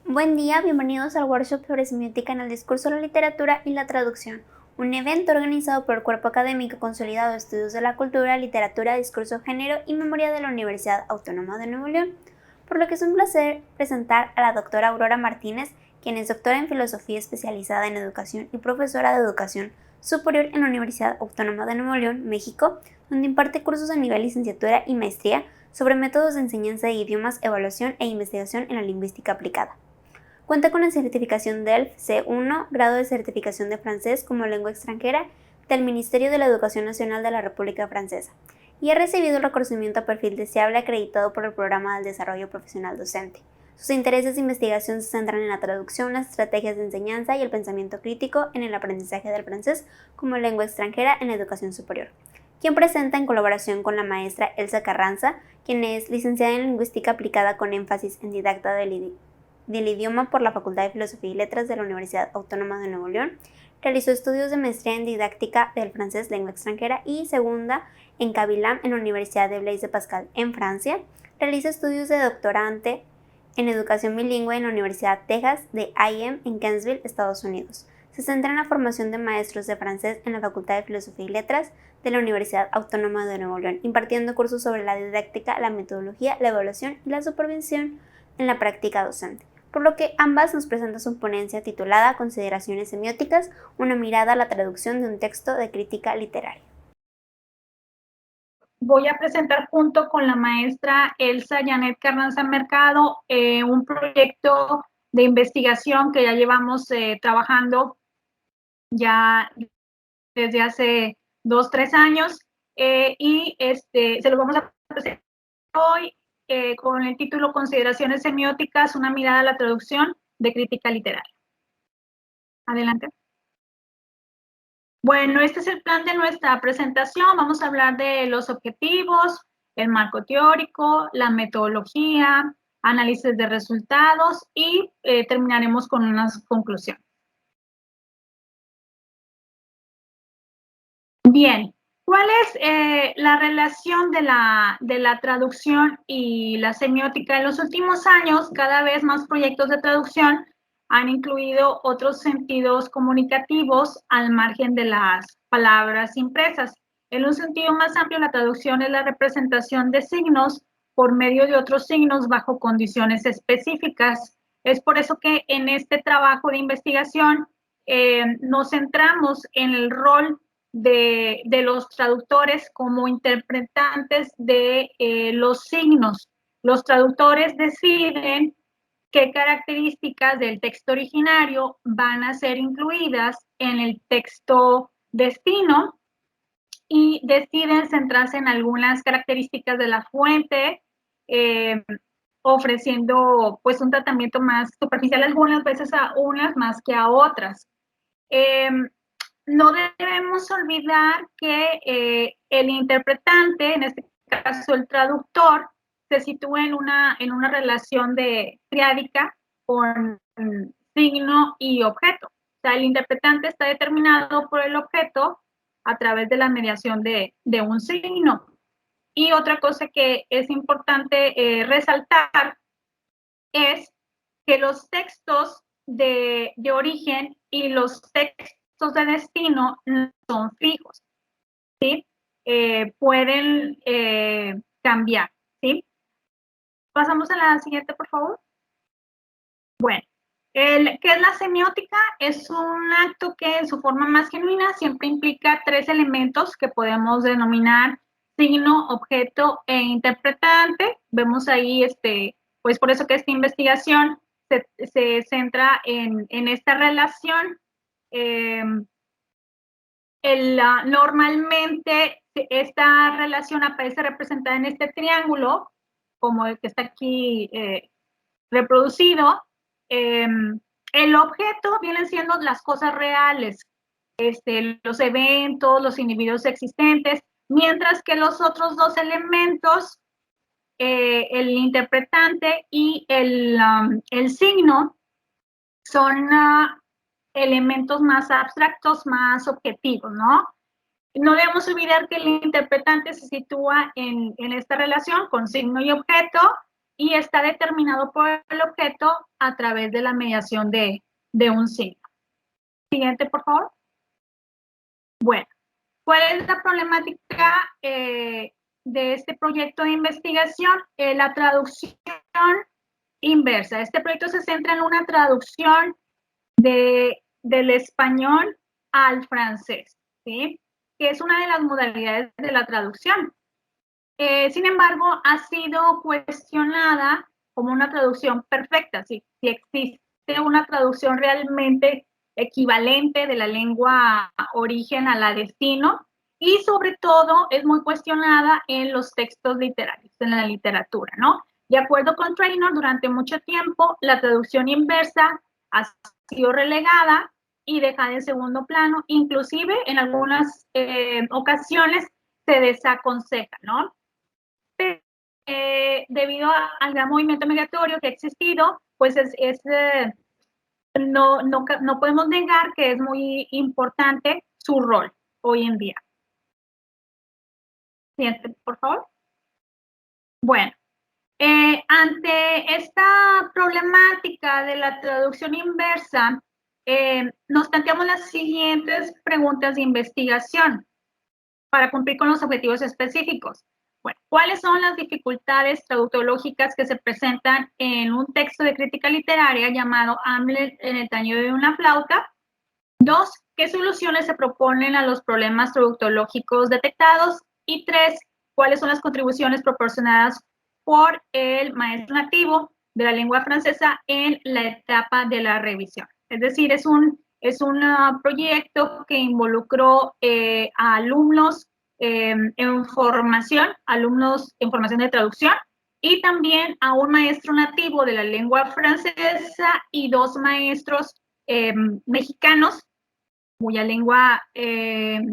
Buen día, bienvenidos al workshop sobre semiótica en el discurso, la literatura y la traducción, un evento organizado por el Cuerpo Académico Consolidado de Estudios de la Cultura, Literatura, Discurso, Género y Memoria de la Universidad Autónoma de Nuevo León, por lo que es un placer presentar a la doctora Aurora Martínez, quien es doctora en Filosofía especializada en Educación y profesora de Educación Superior en la Universidad Autónoma de Nuevo León, México, donde imparte cursos a nivel licenciatura y maestría sobre métodos de enseñanza de idiomas, evaluación e investigación en la lingüística aplicada. Cuenta con la certificación DELF C1, grado de certificación de francés como lengua extranjera del Ministerio de la Educación Nacional de la República Francesa, y ha recibido el reconocimiento a perfil deseable acreditado por el Programa del Desarrollo Profesional Docente. Sus intereses de investigación se centran en la traducción, las estrategias de enseñanza y el pensamiento crítico en el aprendizaje del francés como lengua extranjera en la educación superior, quien presenta en colaboración con la maestra Elsa Carranza, quien es licenciada en Lingüística Aplicada con énfasis en Didacta del idioma por la Facultad de Filosofía y Letras de la Universidad Autónoma de Nuevo León. Realizó estudios de maestría en didáctica del francés lengua extranjera y segunda en Kabilam en la Universidad de Blaise Pascal en Francia. Realiza estudios de doctorante en educación bilingüe en la Universidad Texas de A&M en Gainesville, Estados Unidos. Se centra en la formación de maestros de francés en la Facultad de Filosofía y Letras de la Universidad Autónoma de Nuevo León, impartiendo cursos sobre la didáctica, la metodología, la evaluación y la supervisión en la práctica docente, por lo que ambas nos presentan su ponencia titulada Consideraciones semióticas, una mirada a la traducción de un texto de crítica literaria. Voy a presentar junto con la maestra Elsa Janet Carranza Mercado un proyecto de investigación que ya llevamos trabajando ya desde hace 2-3 años y se lo vamos a presentar hoy con el título Consideraciones semióticas, una mirada a la traducción de crítica literaria. Adelante. Bueno, este es el plan de nuestra presentación. Vamos a hablar de los objetivos, el marco teórico, la metodología, análisis de resultados y terminaremos con unas conclusiones. Bien, ¿cuál es la relación de la traducción y la semiótica? En los últimos años, cada vez más proyectos de traducción han incluido otros sentidos comunicativos al margen de las palabras impresas. En un sentido más amplio, la traducción es la representación de signos por medio de otros signos bajo condiciones específicas. Es por eso que en este trabajo de investigación nos centramos en el rol de los traductores como interpretantes de los signos. Los traductores deciden qué características del texto originario van a ser incluidas en el texto destino y deciden centrarse en algunas características de la fuente, ofreciendo pues un tratamiento más superficial algunas veces a unas más que a otras. No debemos olvidar que el interpretante, en este caso el traductor, se sitúa en una relación triádica con signo y objeto. O sea, el interpretante está determinado por el objeto a través de la mediación de un signo. Y otra cosa que es importante resaltar es que los textos de origen y los textos de destino no son fijos, ¿sí? Pueden cambiar, ¿sí? Pasamos a la siguiente, por favor. Bueno, ¿qué es la semiótica? Es un acto que en su forma más genuina siempre implica 3 elementos que podemos denominar signo, objeto e interpretante. Vemos ahí, pues por eso que esta investigación se centra en esta relación. Normalmente esta relación aparece representada en este triángulo, como el que está aquí reproducido. El objeto vienen siendo las cosas reales, los eventos, los individuos existentes, mientras que los otros 2 elementos, el interpretante y el signo, son elementos más abstractos, más objetivos, ¿no? No debemos olvidar que el interpretante se sitúa en esta relación con signo y objeto, y está determinado por el objeto a través de la mediación de un signo. Siguiente, por favor. Bueno, ¿cuál es la problemática de este proyecto de investigación? La traducción inversa. Este proyecto se centra en una traducción del español al francés, ¿sí? Que es una de las modalidades de la traducción. Sin embargo, ha sido cuestionada como una traducción perfecta, si existe una traducción realmente equivalente de la lengua origen a la destino, y sobre todo es muy cuestionada en los textos literarios, en la literatura, ¿no? De acuerdo con Traynor, durante mucho tiempo la traducción inversa ha sido relegada y dejada en segundo plano, inclusive en algunas ocasiones se desaconseja, ¿no? Debido al gran movimiento migratorio que ha existido, pues no podemos negar que es muy importante su rol hoy en día. Siguiente, por favor. Bueno, ante esta problemática de la traducción inversa, nos planteamos las siguientes preguntas de investigación para cumplir con los objetivos específicos. Bueno, ¿cuáles son las dificultades traductológicas que se presentan en un texto de crítica literaria llamado Hamlet en el tañido de una flauta? 2, ¿qué soluciones se proponen a los problemas traductológicos detectados? Y 3, ¿cuáles son las contribuciones proporcionadas por el maestro nativo de la lengua francesa en la etapa de la revisión? Es decir, es un proyecto que involucró a alumnos en formación de traducción, y también a un maestro nativo de la lengua francesa y 2 maestros mexicanos cuya lengua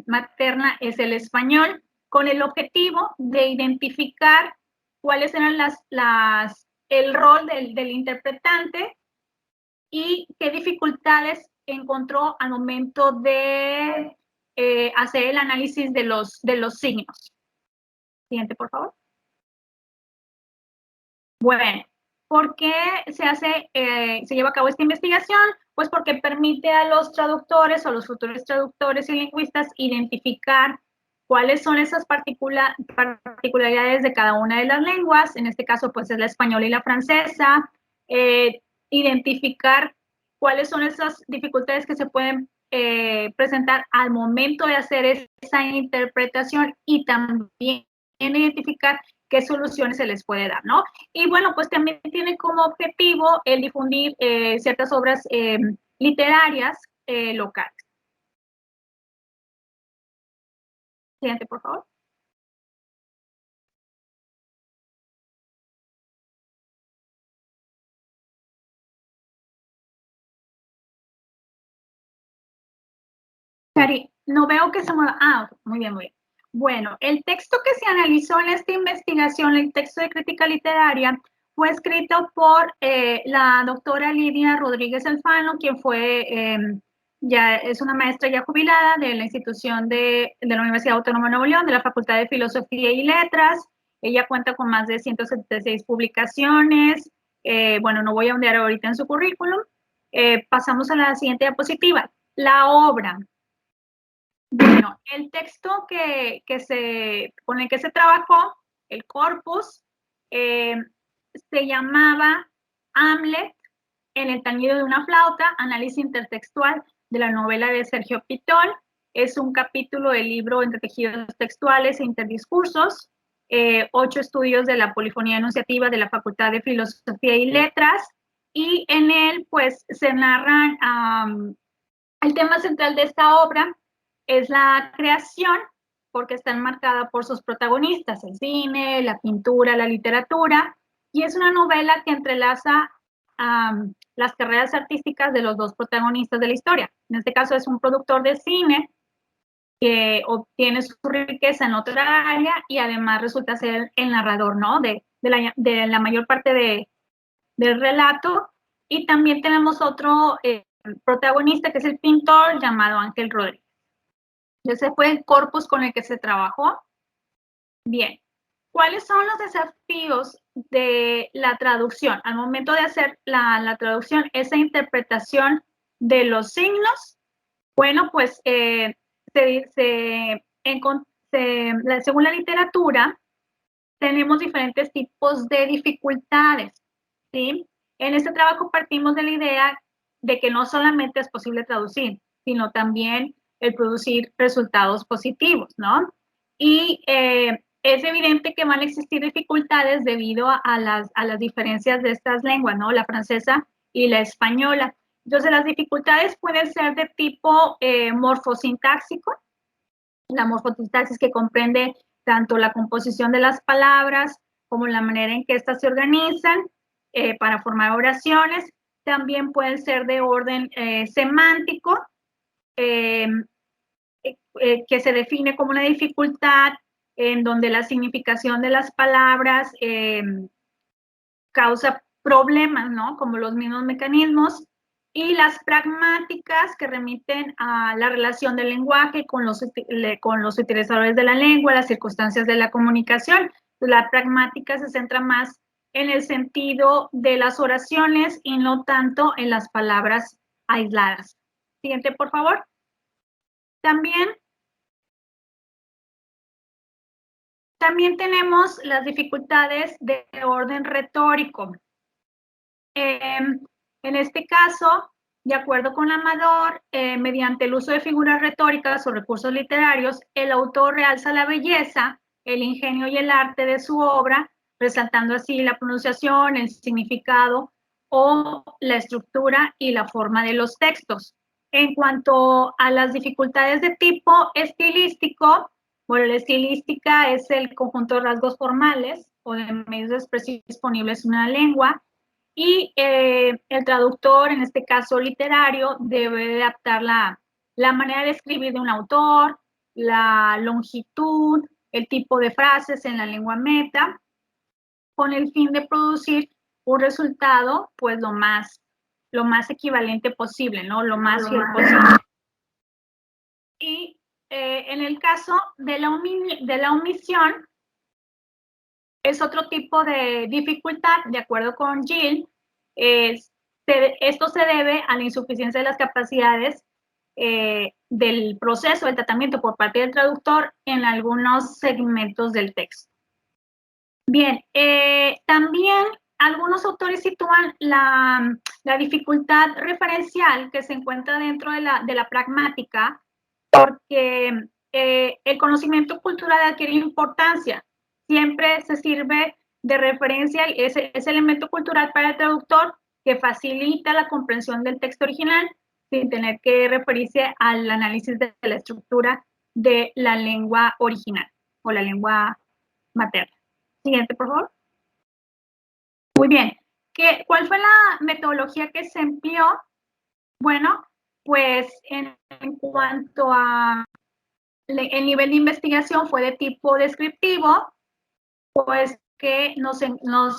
materna es el español, con el objetivo de identificar cuáles eran el rol del interpretante y qué dificultades encontró al momento de hacer el análisis de los signos. Siguiente, por favor. Bueno, ¿por qué se lleva a cabo esta investigación? Pues porque permite a los traductores o a los futuros traductores y lingüistas identificar cuáles son esas particularidades de cada una de las lenguas, en este caso pues es la española y la francesa, identificar cuáles son esas dificultades que se pueden presentar al momento de hacer esa interpretación, y también identificar qué soluciones se les puede dar, ¿no? Y bueno, pues también tiene como objetivo el difundir ciertas obras literarias locales. Siguiente, por favor. Cari, no veo que se mueva. Ah, muy bien, muy bien. Bueno, el texto que se analizó en esta investigación, el texto de crítica literaria, fue escrito por la doctora Lidia Rodríguez Alfano, quien fue, ya es una maestra ya jubilada de la institución de la Universidad Autónoma de Nuevo León, de la Facultad de Filosofía y Letras. Ella cuenta con más de 176 publicaciones. Bueno, no voy a ondear ahorita en su currículum. Pasamos a la siguiente diapositiva. La obra. Bueno, el texto con el que se trabajó, el corpus, se llamaba Hamlet en el tañido de una flauta, análisis intertextual de la novela de Sergio Pitol. Es un capítulo del libro Entre tejidos textuales e interdiscursos, 8 estudios de la polifonía enunciativa de la Facultad de Filosofía y Letras, y en él pues se narran el tema central de esta obra es la creación, porque está enmarcada por sus protagonistas, el cine, la pintura, la literatura, y es una novela que entrelaza las carreras artísticas de los 2 protagonistas de la historia. En este caso es un productor de cine que obtiene su riqueza en otra área y además resulta ser el narrador, ¿no? de la mayor parte del relato. Y también tenemos otro protagonista que es el pintor llamado Ángel Rodríguez. Ese fue el corpus con el que se trabajó. Bien. ¿Cuáles son los desafíos de la traducción? Al momento de hacer la traducción, esa interpretación de los signos, bueno, pues según la literatura, tenemos diferentes tipos de dificultades, ¿sí? En este trabajo partimos de la idea de que no solamente es posible traducir, sino también el producir resultados positivos, ¿no? Y es evidente que van a existir dificultades debido a las diferencias de estas lenguas, ¿no? La francesa y la española. Entonces, las dificultades pueden ser de tipo morfosintáxico, la morfosintaxis que comprende tanto la composición de las palabras como la manera en que éstas se organizan para formar oraciones. También pueden ser de orden semántico, que se define como una dificultad en donde la significación de las palabras causa problemas, ¿no? Como los mismos mecanismos. Y las pragmáticas que remiten a la relación del lenguaje con los utilizadores de la lengua, las circunstancias de la comunicación. La pragmática se centra más en el sentido de las oraciones y no tanto en las palabras aisladas. Siguiente, por favor. También tenemos las dificultades de orden retórico. En este caso, de acuerdo con Amador, mediante el uso de figuras retóricas o recursos literarios, el autor realza la belleza, el ingenio y el arte de su obra, resaltando así la pronunciación, el significado o la estructura y la forma de los textos. En cuanto a las dificultades de tipo estilístico, bueno, la estilística es el conjunto de rasgos formales o de medios de expresión disponibles en una lengua, y el traductor, en este caso literario, debe adaptar la manera de escribir de un autor, la longitud, el tipo de frases en la lengua meta, con el fin de producir un resultado, pues lo más equivalente posible, ¿no? Lo más fiel posible. Y en el caso de la omisión, es otro tipo de dificultad, de acuerdo con Gill. Esto se debe a la insuficiencia de las capacidades del proceso del tratamiento por parte del traductor en algunos segmentos del texto. Bien, también algunos autores sitúan la dificultad referencial que se encuentra dentro de la pragmática, porque el conocimiento cultural adquiere importancia. Siempre se sirve de referencia ese elemento cultural para el traductor que facilita la comprensión del texto original sin tener que referirse al análisis de la estructura de la lengua original o la lengua materna. Siguiente, por favor. Muy bien. ¿Cuál fue la metodología que se empleó? Bueno, pues en cuanto a el nivel de investigación fue de tipo descriptivo, pues que nos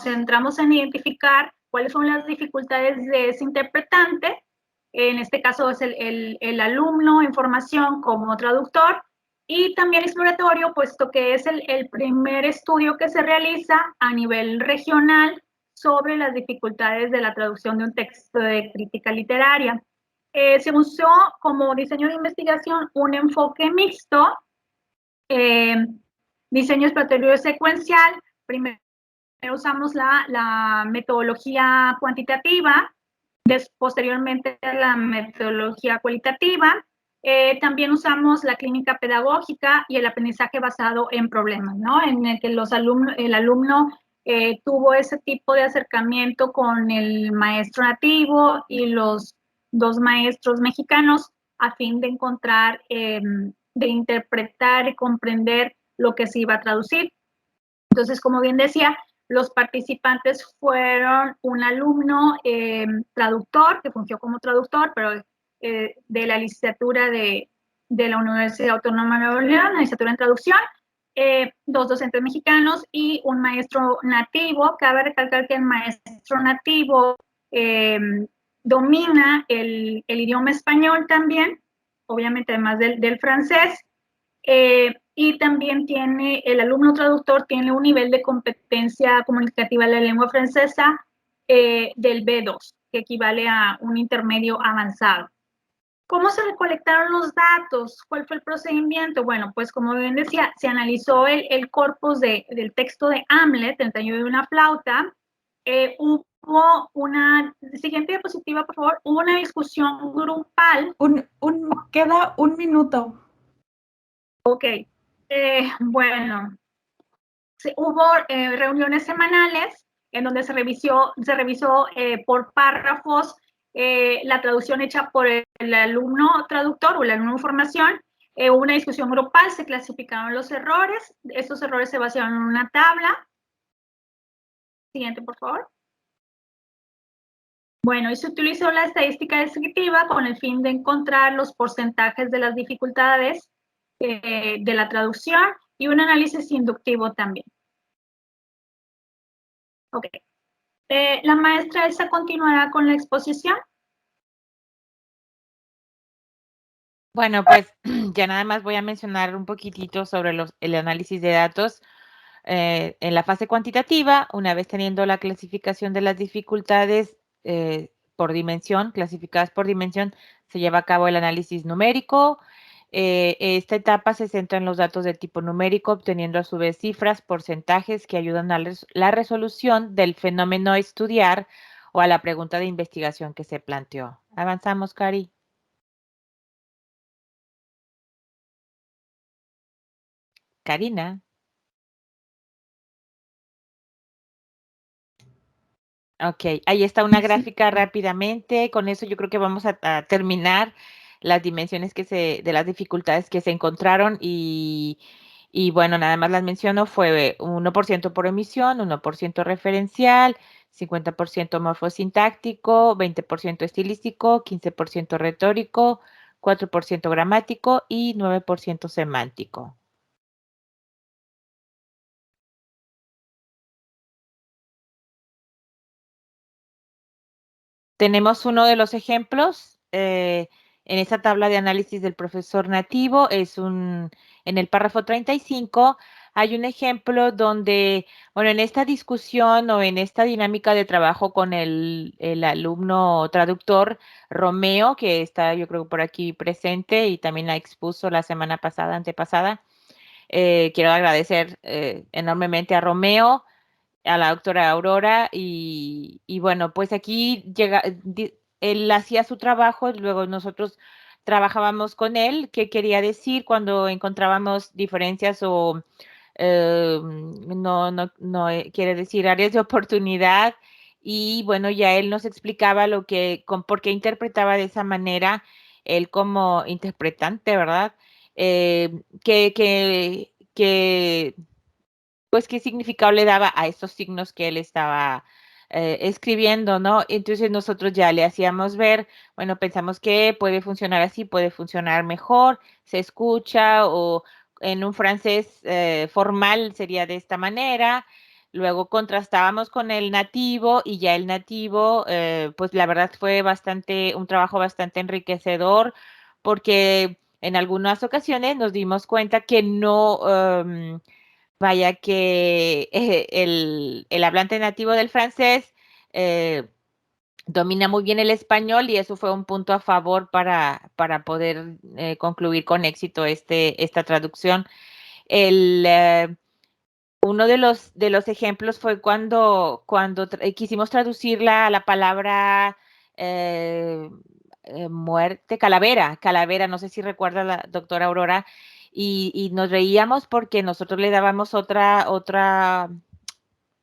centramos en identificar cuáles son las dificultades de ese interpretante. En este caso es el alumno en formación como traductor, y también exploratorio, puesto que es el primer estudio que se realiza a nivel regional sobre las dificultades de la traducción de un texto de crítica literaria. Se usó como diseño de investigación un enfoque mixto, diseño exploratorio secuencial. Primero usamos la metodología cuantitativa, posteriormente la metodología cualitativa. También usamos la clínica pedagógica y el aprendizaje basado en problemas, ¿no? En el que el alumno tuvo ese tipo de acercamiento con el maestro nativo y los dos maestros mexicanos a fin de encontrar, de interpretar y comprender lo que se iba a traducir. Entonces, como bien decía, los participantes fueron un alumno traductor, que fungió como traductor, pero de la licenciatura de la Universidad Autónoma de Nuevo León, la licenciatura en traducción, dos docentes mexicanos y un maestro nativo. Cabe recalcar que el maestro nativo domina el idioma español también, obviamente además del francés. y también el alumno traductor tiene un nivel de competencia comunicativa de la lengua francesa del B2, que equivale a un intermedio avanzado. ¿Cómo se recolectaron los datos? ¿Cuál fue el procedimiento? Bueno, pues como bien decía, se analizó el corpus del texto de Hamlet, El tañido de una flauta. Hubo una, siguiente diapositiva, por favor, hubo una discusión grupal. Queda un minuto. Ok, bueno, hubo reuniones semanales en donde se revisó por párrafos la traducción hecha por el alumno traductor o el alumno de formación. Hubo una discusión grupal, se clasificaron los errores. Estos errores se vaciaron en una tabla. Siguiente, por favor. Bueno, y se utilizó la estadística descriptiva con el fin de encontrar los porcentajes de las dificultades de la traducción y un análisis inductivo también. Ok. La maestra Elsa continuará con la exposición. Bueno, pues ya nada más voy a mencionar un poquitito sobre el análisis de datos. En la fase cuantitativa, una vez teniendo la clasificación de las dificultades por dimensión, clasificadas por dimensión, se lleva a cabo el análisis numérico. Esta etapa se centra en los datos de tipo numérico, obteniendo a su vez cifras, porcentajes que ayudan a la resolución del fenómeno a estudiar o a la pregunta de investigación que se planteó. Avanzamos, Cari. Karina. Ok, ahí está una gráfica rápidamente. Con eso yo creo que vamos a terminar las dimensiones de las dificultades que se encontraron y bueno, nada más las menciono, fue 1% por omisión, 1% referencial, 50% morfosintáctico, 20% estilístico, 15% retórico, 4% gramático y 9% semántico. Tenemos uno de los ejemplos en esa tabla de análisis del profesor nativo, en el párrafo 35, hay un ejemplo donde, bueno, en esta discusión o en esta dinámica de trabajo con el alumno traductor Romeo, que está yo creo por aquí presente y también la expuso la semana pasada, antepasada, quiero agradecer enormemente a Romeo, a la doctora Aurora y bueno, pues aquí él hacía su trabajo y luego nosotros trabajábamos con él, qué quería decir cuando encontrábamos diferencias o no quiere decir áreas de oportunidad y bueno, ya él nos explicaba por qué interpretaba de esa manera, él como interpretante, ¿verdad? Que pues qué significado le daba a estos signos que él estaba escribiendo, ¿no? Entonces nosotros ya le hacíamos ver, bueno, pensamos que puede funcionar así, puede funcionar mejor, se escucha o en un francés formal sería de esta manera. Luego contrastábamos con el nativo y ya el nativo, pues la verdad fue un trabajo bastante enriquecedor porque en algunas ocasiones nos dimos cuenta que no, vaya que el hablante nativo del francés domina muy bien el español y eso fue un punto a favor para poder concluir con éxito esta traducción. Uno de los ejemplos fue cuando quisimos traducirla a la palabra muerte, calavera, no sé si recuerda la doctora Aurora, y nos reíamos porque nosotros le dábamos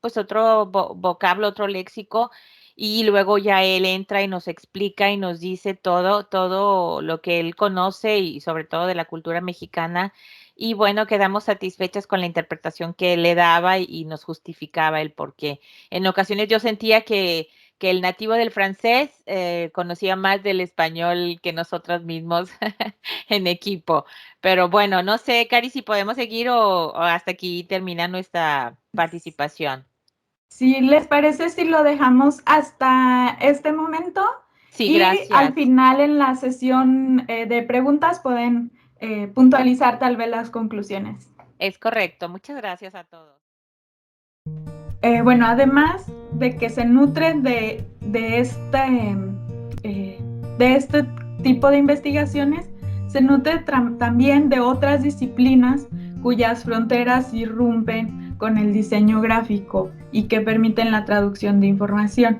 pues otro vocablo, otro léxico, y luego ya él entra y nos explica y nos dice todo lo que él conoce y sobre todo de la cultura mexicana. Y bueno, quedamos satisfechas con la interpretación que él le daba y nos justificaba el por qué. En ocasiones yo sentía que el nativo del francés conocía más del español que nosotros mismos en equipo. Pero bueno, no sé, Cari, si podemos seguir o hasta aquí termina nuestra participación. Si les parece si lo dejamos hasta este momento. Sí, y gracias. al final en la sesión de preguntas pueden puntualizar tal vez las conclusiones. Es correcto. Muchas gracias a todos. Bueno, además de que se nutre de este tipo de investigaciones, se nutre también de otras disciplinas cuyas fronteras irrumpen con el diseño gráfico y que permiten la traducción de información.